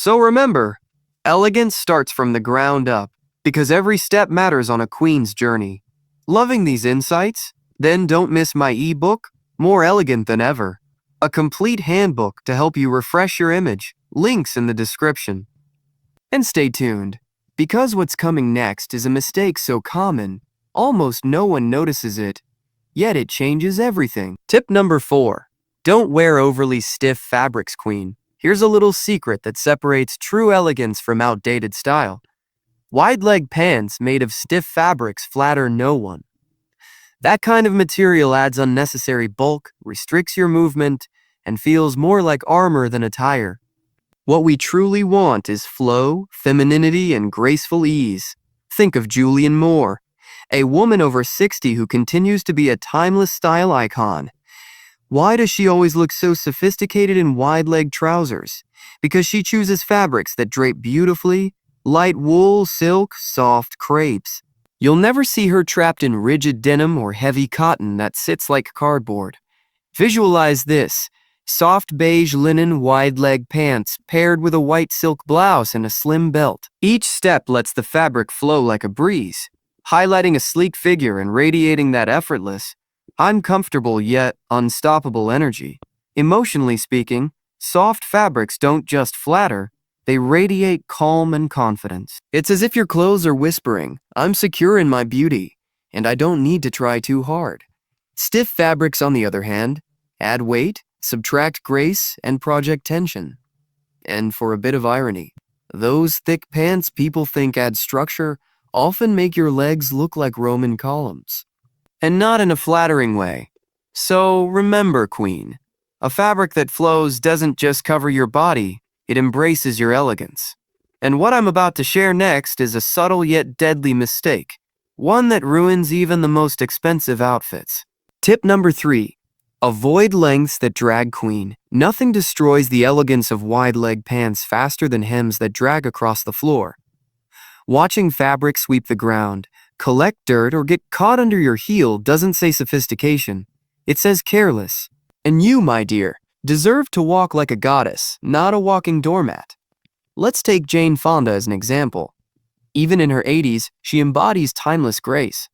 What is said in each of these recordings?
So remember, elegance starts from the ground up, because every step matters on a queen's journey. Loving these insights? Then don't miss my ebook, More Elegant Than Ever. A complete handbook to help you refresh your image. Links in the description. And stay tuned, because what's coming next is a mistake so common, almost no one notices it, yet it changes everything. Tip number 4. Don't wear overly stiff fabrics, queen. Here's a little secret that separates true elegance from outdated style. Wide-leg pants made of stiff fabrics flatter no one. That kind of material adds unnecessary bulk, restricts your movement, and feels more like armor than attire. What we truly want is flow, femininity, and graceful ease. Think of Julianne Moore, a woman over 60 who continues to be a timeless style icon. Why does she always look so sophisticated in wide-leg trousers? Because she chooses fabrics that drape beautifully, light wool, silk, soft crepes. You'll never see her trapped in rigid denim or heavy cotton that sits like cardboard. Visualize this: soft beige linen wide-leg pants paired with a white silk blouse and a slim belt. Each step lets the fabric flow like a breeze, highlighting a sleek figure and radiating that effortless, uncomfortable yet unstoppable energy. Emotionally speaking, soft fabrics don't just flatter, they radiate calm and confidence. It's as if your clothes are whispering, "I'm secure in my beauty, and I don't need to try too hard." Stiff fabrics, on the other hand, add weight, subtract grace, and project tension. And for a bit of irony, those thick pants people think add structure often make your legs look like Roman columns. And not in a flattering way. So remember, queen, a fabric that flows doesn't just cover your body, it embraces your elegance. And what I'm about to share next is a subtle yet deadly mistake, one that ruins even the most expensive outfits. Tip number 3. Avoid lengths that drag, queen. Nothing destroys the elegance of wide-leg pants faster than hems that drag across the floor. Watching fabric sweep the ground, collect dirt, or get caught under your heel doesn't say sophistication. It says careless. And you, my dear, deserve to walk like a goddess, not a walking doormat. Let's take Jane Fonda as an example. Even in her 80s, she embodies timeless grace.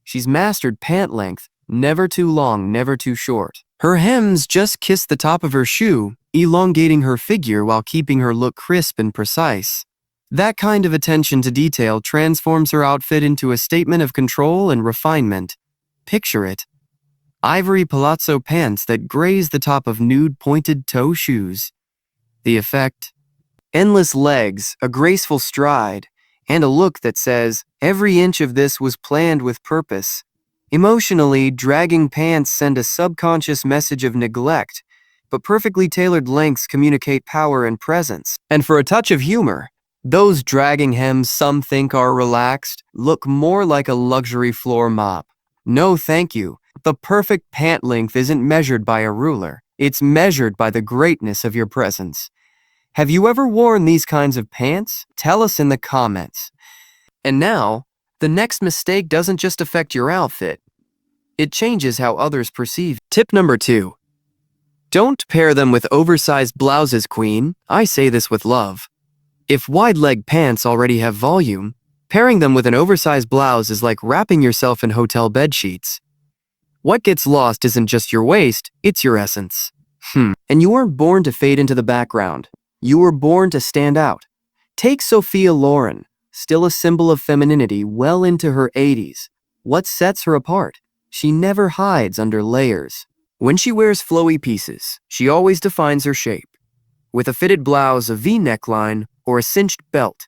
She's mastered pant length, never too long, never too short. Her hems just kiss the top of her shoe, elongating her figure while keeping her look crisp and precise. That kind of attention to detail transforms her outfit into a statement of control and refinement. Picture it: ivory palazzo pants that graze the top of nude pointed toe shoes. The effect? Endless legs, a graceful stride, and a look that says, "Every inch of this was planned with purpose." Emotionally, dragging pants send a subconscious message of neglect, but perfectly tailored lengths communicate power and presence. And for a touch of humor, those dragging hems some think are relaxed look more like a luxury floor mop. No thank you. The perfect pant length isn't measured by a ruler. It's measured by the greatness of your presence. Have you ever worn these kinds of pants? Tell us in the comments. And now, the next mistake doesn't just affect your outfit. It changes how others perceive. Tip number 2. Don't pair them with oversized blouses, queen. I say this with love. If wide-leg pants already have volume, pairing them with an oversized blouse is like wrapping yourself in hotel bed sheets. What gets lost isn't just your waist, it's your essence. And you weren't born to fade into the background. You were born to stand out. Take Sophia Loren, still a symbol of femininity well into her 80s. What sets her apart? She never hides under layers. When she wears flowy pieces, she always defines her shape, with a fitted blouse, a V-neckline, or a cinched belt.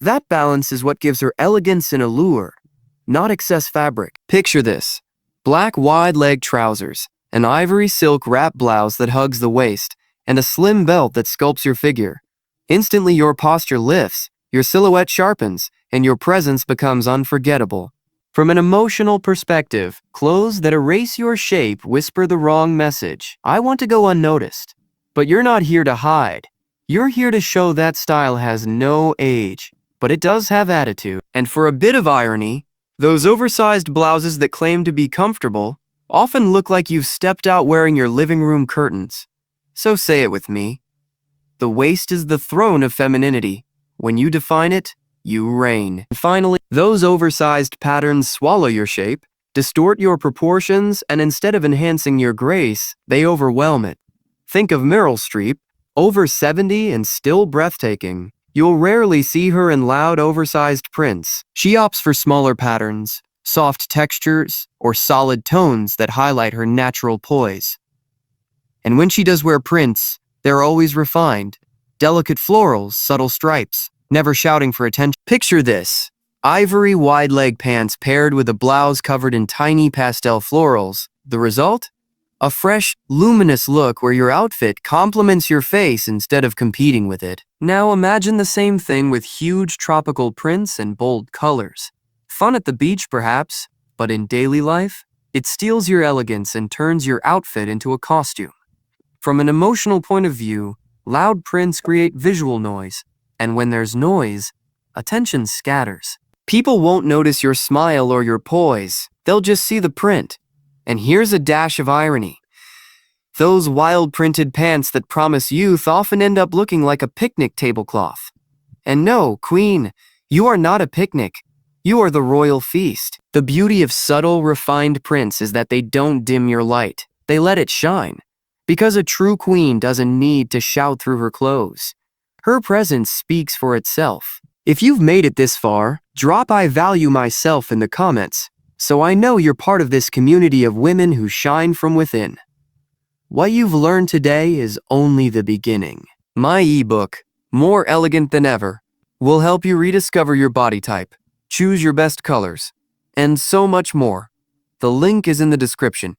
That balance is what gives her elegance and allure, not excess fabric. Picture this: black wide-leg trousers, an ivory silk wrap blouse that hugs the waist, and a slim belt that sculpts your figure. Instantly your posture lifts, your silhouette sharpens, and your presence becomes unforgettable. From an emotional perspective, clothes that erase your shape whisper the wrong message. I want to go unnoticed. But you're not here to hide. You're here to show that style has no age, but it does have attitude. And for a bit of irony, those oversized blouses that claim to be comfortable often look like you've stepped out wearing your living room curtains. So say it with me: The waist is the throne of femininity. When you define it, you reign. And finally, those oversized patterns swallow your shape, distort your proportions, and instead of enhancing your grace, they overwhelm it. Think of Meryl Streep, over 70 and still breathtaking. You'll rarely see her in loud, oversized prints. She opts for smaller patterns, soft textures, or solid tones that highlight her natural poise. And when she does wear prints, they're always refined. Delicate florals, subtle stripes, never shouting for attention. Picture this: ivory wide-leg pants paired with a blouse covered in tiny pastel florals. The result? A fresh, luminous look where your outfit complements your face instead of competing with it. Now imagine the same thing with huge tropical prints and bold colors. Fun at the beach, perhaps, but in daily life, it steals your elegance and turns your outfit into a costume. From an emotional point of view, loud prints create visual noise, and when there's noise, attention scatters. People won't notice your smile or your poise, they'll just see the print. And here's a dash of irony. Those wild printed pants that promise youth often end up looking like a picnic tablecloth. And no, Queen, you are not a picnic. You are the royal feast. The beauty of subtle, refined prints is that they don't dim your light. They let it shine. Because a true queen doesn't need to shout through her clothes. Her presence speaks for itself. If you've made it this far, drop "I value myself" in the comments, so I know you're part of this community of women who shine from within. What you've learned today is only the beginning. My ebook, More Elegant Than Ever, will help you rediscover your body type, choose your best colors, and so much more. The link is in the description.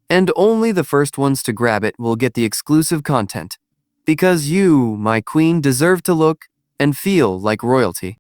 And only the first ones to grab it will get the exclusive content. Because you, my queen, deserve to look and feel like royalty.